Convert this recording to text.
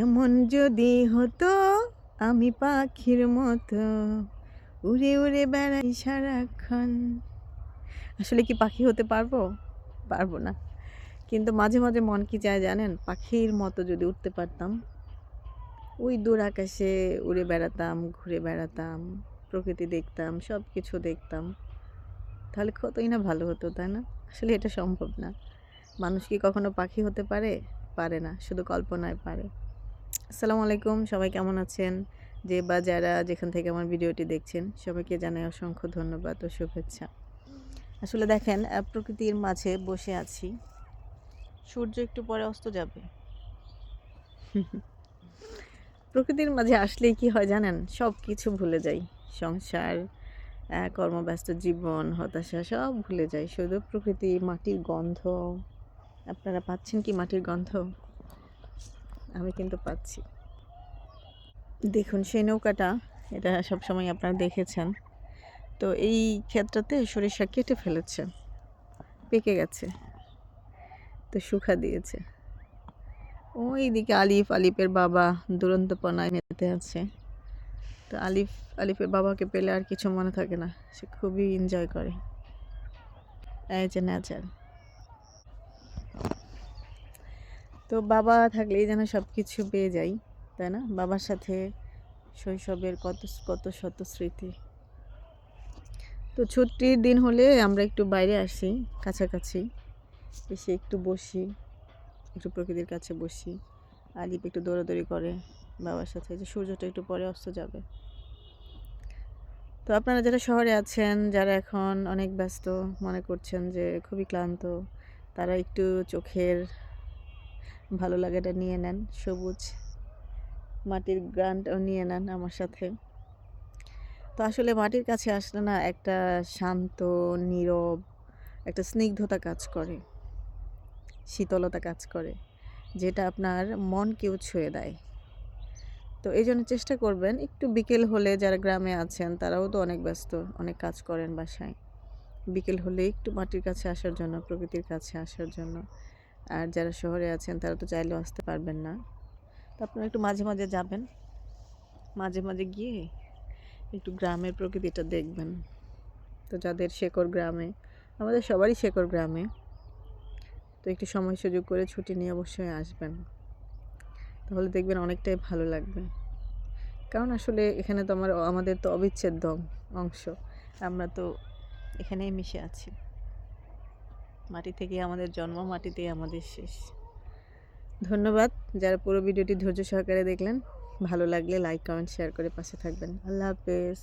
এমন যদি হতো আমি পাখির মতো উড়ে উড়ে বেড়াই সারাক্ষণ। আসলে কি পাখি হতে পারবো? পারবো না। কিন্তু মাঝে মাঝে মন কি চায় জানেন? পাখির মতো যদি উঠতে পারতাম, ওই দূর আকাশে উড়ে বেড়াতাম, ঘুরে বেড়াতাম, প্রকৃতি দেখতাম, সব কিছু দেখতাম, তাহলে কতই না ভালো হতো, তাই না? আসলে এটা সম্ভব না। মানুষ কি কখনো পাখি হতে পারে? পারে না, শুধু কল্পনায় পারে। আসসালামু আলাইকুম, সবাই কেমন আছেন? যে বা যারা যেখান থেকে আমার ভিডিওটি দেখছেন, সবাইকে জানাই অসংখ্য ধন্যবাদ ও শুভেচ্ছা। আসলে দেখেন, প্রকৃতির মাঝে বসে আছি। সূর্য একটু পরে অস্ত যাবে। প্রকৃতির মাঝে আসলেই কি হয় জানেন? সব কিছু ভুলে যাই। সংসার, কর্মব্যস্ত জীবন, হতাশা সব ভুলে যাই। শুধু প্রকৃতি, মাটির গন্ধ। আপনারা পাচ্ছেন কি মাটির গন্ধ? আমি কিন্তু পাচ্ছি। দেখুন সেই নৌকাটা, এটা সবসময় আপনারা দেখেছেন। তো এই ক্ষেতটাতে সরিষা কেটে ফেলেছে, পেকে গেছে, তো শুকা দিয়েছে। ওইদিকে আলিফের বাবা দুরন্তপনায় মেতে আছে। তো আলিফের বাবাকে পেলে আর কিছু মনে থাকে না, সে খুবই এনজয় করে। এই যে নেচার। তো বাবা থাকলেই যেন সব কিছু পেয়ে যাই, তাই না? বাবার সাথে শৈশবের কত কত শত স্মৃতি। তো ছুটির দিন হলে আমরা একটু বাইরে আসি, কাছাকাছি এসে একটু বসি, একটু প্রকৃতির কাছে বসি। আলিপ একটু দৌড়াদৌড়ি করে বাবার সাথে, যে সূর্যটা একটু পরে অস্ত যাবে। তো আপনারা যারা শহরে আছেন, যারা এখন অনেক ব্যস্ত, মনে করছেন যে খুবই ক্লান্ত, তারা একটু চোখের ভালো লাগাটা নিয়ে নেন, সবুজ মাটির গ্রানটাও নিয়ে নেন আমার সাথে। তো আসলে মাটির কাছে আসলে না একটা শান্ত, নীরব, একটা স্নিগ্ধতা কাজ করে, শীতলতা কাজ করে, যেটা আপনার মনকেও ছুঁয়ে দেয়। তো এই জন্য চেষ্টা করবেন একটু বিকেল হলে, যারা গ্রামে আছেন তারাও তো অনেক ব্যস্ত, অনেক কাজ করেন বাসায়, বিকেল হলে একটু মাটির কাছে আসার জন্য, প্রকৃতির কাছে আসার জন্য। আর যারা শহরে আছেন তারা তো চাইলেও আসতে পারবেন না, তো আপনারা একটু মাঝে মাঝে যাবেন, মাঝে মাঝে গিয়ে একটু গ্রামের প্রকৃতিটা দেখবেন। তো যাদের শেকড় গ্রামে, আমাদের সবারই শেকড় গ্রামে, তো একটু সময় সুযোগ করে ছুটি নিয়ে অবশ্যই আসবেন, তাহলে দেখবেন অনেকটাই ভালো লাগবে। কারণ আসলে এখানে তো আমাদের তো অবিচ্ছেদ্য অংশ, আমরা তো এখানেই মিশে আছি। মাটি থেকে আমাদের জন্ম, মাটিতেই আমাদের শেষ। ধন্যবাদ যারা পুরো ভিডিওটি ধৈর্য সহকারে দেখলেন। ভালো লাগলে লাইক, কমেন্ট, শেয়ার করে পাশে থাকবেন। আল্লাহ হাফেজ।